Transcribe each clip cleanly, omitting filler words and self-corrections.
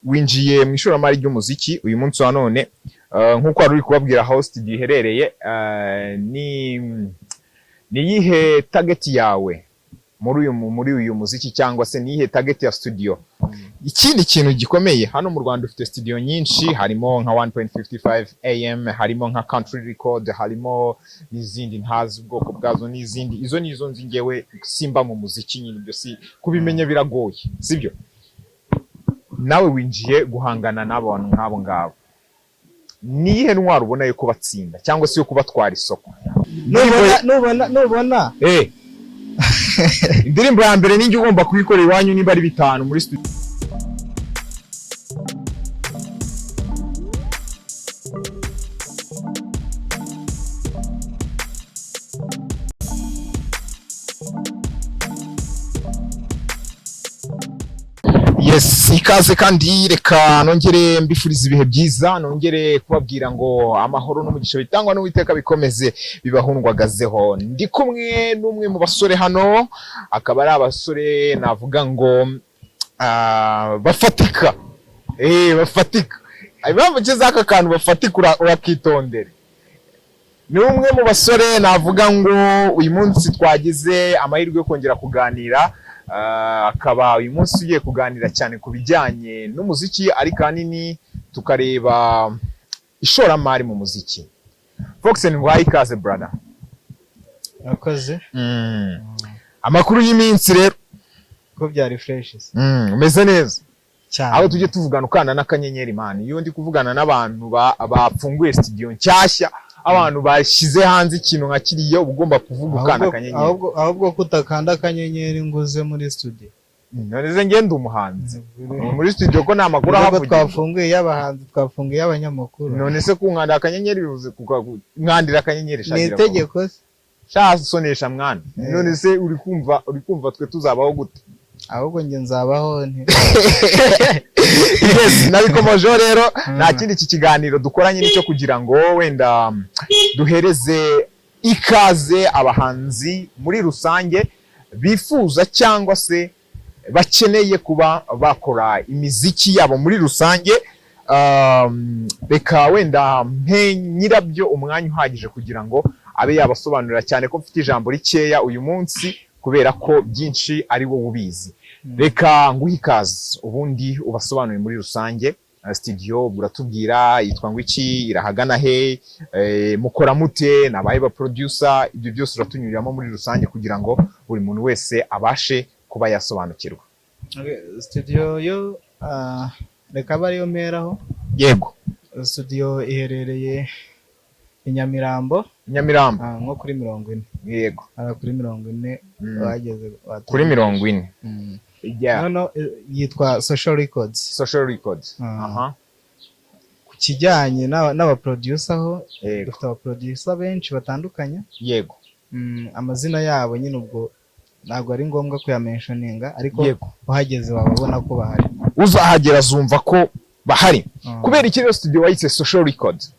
winjiye mu ishoramari ry'umuziki uyu munsi wa none, nkuko wari uri kubabwira aho studio iherereye, ni yihe target yawe muri uyu muziki, cyangwa se ni yihe target ya studio? Ikindi kintu gikomeye, hano mu Rwanda ufite studio nyinshi, harimo nka 1.55 AM, harimo nka Country Record, harimo n'izindi ntazi ubwoko bwazo n'izindi. Izo nizo nzi ngewe, simba mu muziki nyine, ibyo si kubimenya biragoye, sibyo? Nawe winjiye guhangana n'abantu nk'abo ngabo, ni yihe ntwaro ubona yo kubatsinda cyangwa se yo kubatwara isoko? Nubona indirimbo ya mbere ninjye ugomba kuyikorera iwanyu nimba ari 5 muri studio. Yes, ikaze kandi reka nongere mbifuriza ibihe byiza, nongere kubabwira ngo amahoro n'umugisha bitangwa n'Uwiteka bikomeze bibahundwagazeho. Ndi kumwe n'umwe mu basore hano, akaba ari abasore navuga ngo bafatika. Bafatika. Impamvu cy'aka kantu bafatika urakitondera. Ni umwe mu basore navuga ngo uyu munsi twagize amahirwe yo kongera kuganira. Akaba uyu munsi ugiye kuganira cyane ku bijyanye n'umuziki, ariko ahanini tukareba ishoramari mu muziki. Foxen, ngwaye ikaze brother. Akoze. Amakuru y'iminsi rero ko byari freshes. Umeze neza cyane. Aho tujye tuvugana ukana n'akanyenyeri man. Iyo ndi kuvugana n'abantu bapfunguye studio nshyashya, abantu bashize hanze ikintu nka kiriya, ugomba kuvuga ukana akanyenyeri. Ahubwo kutakanda akanyenyeri nguze muri studio. None ngende umuhanzi muri studio ko nta makuru ahavuye. Twafunguye y'abahanzi, twafunguye y'abanyamakuru. None se kunkanda akanyenyeri bivuze nkandira akanyenyeri shagira. Ni itegeko se. Shasonesha mwana. None se uri kumva twe tuzabaho gute? Ahubwo nge nzabaho nti. Yes, nabikomoje rero nta kindi kiganiro dukoranye nicyo kugira ngo wenda duhereze ikaze abahanzi muri rusange bifuza cyangwa se bakeneye kuba bakora imiziki yabo muri rusange. Reka wenda nyirabyo umwanya uhagije kugira ngo abe yabasobanurira, cyane ko mfite ijambo rikeya uyu munsi kubera ko byinshi ari wowe ubizi. Reka nguhe ikaze ubundi ubasobanurire muri rusange. Studio buratubwira yitwa ngo iki, irahagana he, mukora mute, nabaye ba producer, ibyo byose uratunyuriramo muri rusange kugira ngo buri muntu wese abashe kuba yasobanukirwa. Studio yo reka bariyo meraho. Yego. Studio iherereye i Nyamirambo. Nko kuri 40. Yego. Kuri 40 wageze kuri 40. No, yitwa Social Records. Social Records. Ku kijyanye n'aba producer ho, dufite aba producer benshi batandukanye. Yego. Amazina yabo nyine ubwo ntabwo ari ngombwa kuyamentioninga, ariko uhageze wababona ko bahari. Uzahagera zumva ko bahari. Kubera iki rero studio wayise Social Records?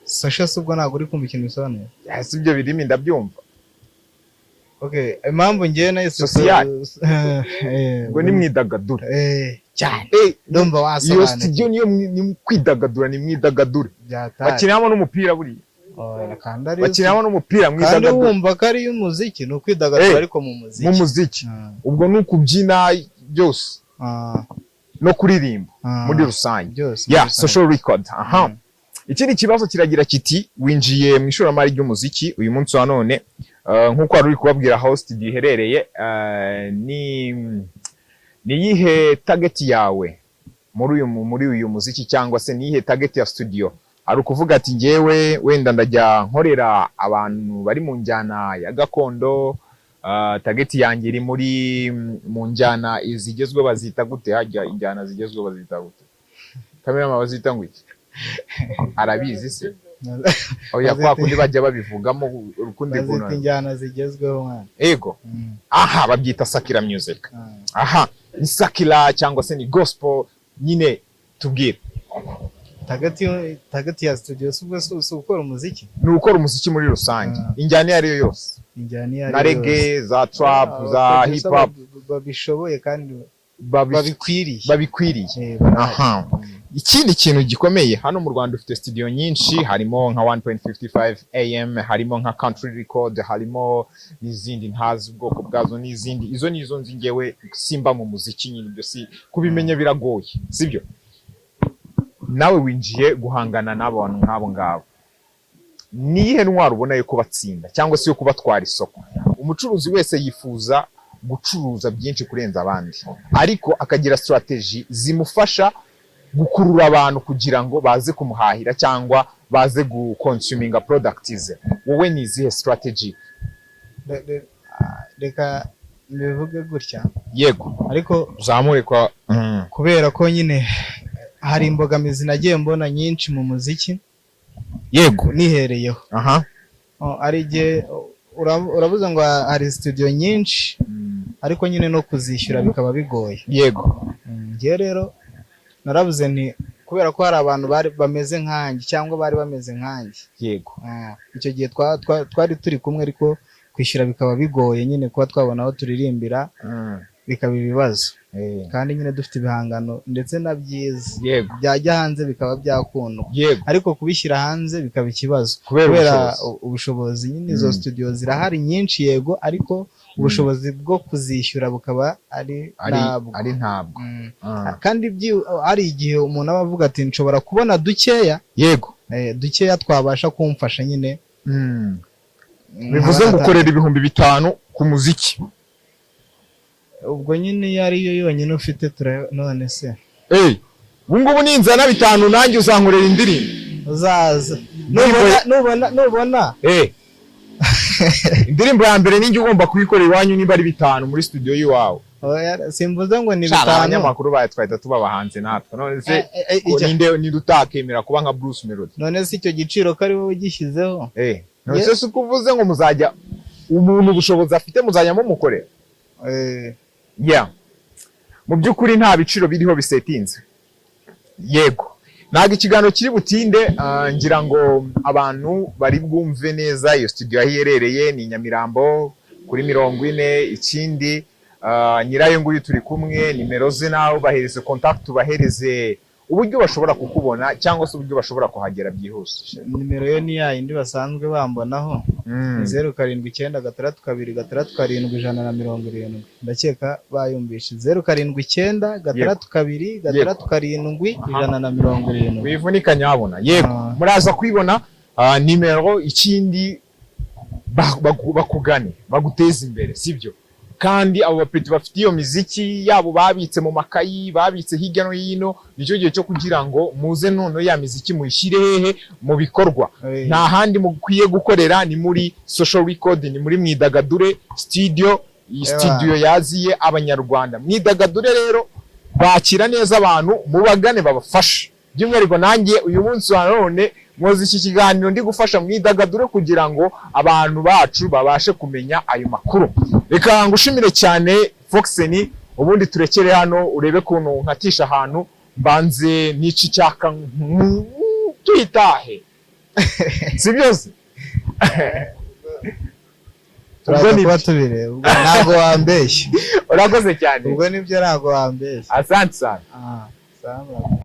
Social subwo ntabwo uri kumva ikintu bisobanuye. Yes, ibyo birimo ndabyumva. Okay, impamvu ngiye na social ngo ni mwidagadura cyane. Ndumva wasobanura. Iyo studio niyo ni kwidagadura, ni mwidagadura. Bakinamo n'umupira buriya. Bakinamo n'umupira mwidagadura. Kandi wumva ko ari umuziki, no kwidagadura ariko mu muziki. Mu muziki. Ubwo nuko kubyina byose. No kuririmba muri rusange. Yeah, Social Record. Ikindi kibazo kiragira kiti, winjiye mu ishoramari ry'umuziki uyu munsi wa none, nkuko wari uri kubabwira aho studio iherereye, ni yihe target yawe muri uyu muziki, cyangwa se ni yihe target ya studio? Ari ukuvuga ati ngewe wenda ndajya nkorera abantu bari mu njyana ya gakondo, target yanjye iri mu njyana izigezwe bazita gute? Hajya injyana zigezwe bazita gute? Kamera bazita ngo iki? Arabizi se? Oya, kwa kundi bajya babivugamo urukundi guno. Bazita injyana zigezweho mwana. Ego. Babyita Sakira music. Ni Sakira cyangwa se ni gospel nyine, tubwire. Target ya studio subwo ukora umuziki. Ni ukora umuziki muri rusange. Injyana ariyo yose. Injyana na reggae, za trap, za hip hop. Babishoboye kandi babikwiriye. Aha. Ikindi kintu gikomeye hano mu Rwanda ufite studio nyinshi, harimo nka 1.55 AM, harimo nka Country Record, harimo n'izindi ntazi ubwoko bwazo n'izindi. Izo nizo nzi ngewe simba mu muziki nyine, ibyo si kubimenya biragoye, sibyo? Nawe winjiye guhangana n'abantu nk'abo ngabo, nihe ntwaro ubona yo kubatsinda cyangwa se yo kubatwara isoko? Umucuruzi wese yifuza gucuruza byinshi kurenza abandi, ariko akagira strategy zimufasha gukurura abantu kugira ngo baze kumuhahira cyangwa baze guconsuminga products ze. Wowe ni izihe strategy? Reka mbivuge gutya, yego, ariko zamure kwa kubera ko nyine hari imbogamizi nagiye mbona nyinshi mu muziki, yego, nihereyeho. Aha. Ari igihe urabuze ngo hari studio nyinshi, ariko nyine no kuzishyura bikaba bigoye. Yego. Ngiye rero narabuze nti kubera ko hari abantu bameze nkanjye cyangwa bari bameze nkanjye. Yego. Icyo gihe twari turi kumwe, ariko kwishyura bikaba bigoye nyine, kuba twabona aho turirimbira bikaba ibibazo. Kandi nyine dufite ibihangano ndetse na byiza byajya hanze bikaba byakundwa, ariko kubishyira hanze bikaba ikibazo kubera ubushobozi. Nyine izo studio zirahari nyinshi, yego, ariko ubushobozi bwo kuzishyura bukaba ari ntabwo. Kandi ari igihe umuntu aba avuga ati nshobora kubona dukeya, yego, dukeya twabasha kumfasha nyine. Bivuze ngo ukorera 5,000 ku muziki, ubwo nyine iyo ariyo yonyine ufite none se ubungubu ninzana 5 nanjye uzankorera indirimbo, uzaza nubona indirimbo ya mbere ninjye ugomba kuyikorera iwanyu niba ari 5 muri studio yiwawe. Simvuze ngo ni 5. Abanyamakuru baye twahita tuba abahanzi natwe, none se ninde utakemera kuba nka Bruce Melody? None se icyo giciro ko ari wowe ugishyizeho? None se ukuvuze ngo muzajya umuntu ubushobozi afite muzajya mumukorera? Mu by'ukuri nta biciro biriho bisetinze. Yego, ntabwo ikiganiro kiri butinde. Ngira ngo abantu bari bwumve neza iyo studio ahiherereye ni Nyamirambo kuri 40. Ikindi nyirayo nguyu turi kumwe, nimero ze nawe bahereze contact, bahereze uburyo bashobora kukubona cyangwa se uburyo bashobora kuhagera byihuse. Nimero yo ni yindi basanzwe bambonaho, 0796226770. Ndakeka bayumvishe 0796226770. Wivunika nyabona. Yego, muraza kwibona nimero. Ikindi bakugane, baguteza imbere, sibyo? Kandi abo bapeti bafite iyo miziki yabo babitse mu makayi, babitse hirya no hino, nicyo gihe cyo kugira ngo muze none ya miziki muyishyire hehe mu bikorwa. Nta handi mukwiye gukorera, ni muri Social Record, ni muri Mwidagadure studio. Iyi studio yaziye Abanyarwanda. Mwidagadure rero bakira neza abantu, mubagane babafashe. By'umwihariko nanjye uyu munsi wa none mwoze iki kiganiro ndi gufasha Mwidagadure kugira ngo abantu bacu babashe kumenya ayo makuru. Reka ngushimire cyane Foxen, ubundi turekere hano urebe kuntu nkatisha ahantu mbanze nici cyaka tuyitahe. Sibyoze? Ubwo ni batubire, ubwo ntago wambeshye. Urakoze cyane. Ubwo nibyo ntago wambeshye. Asante sana. Sawa.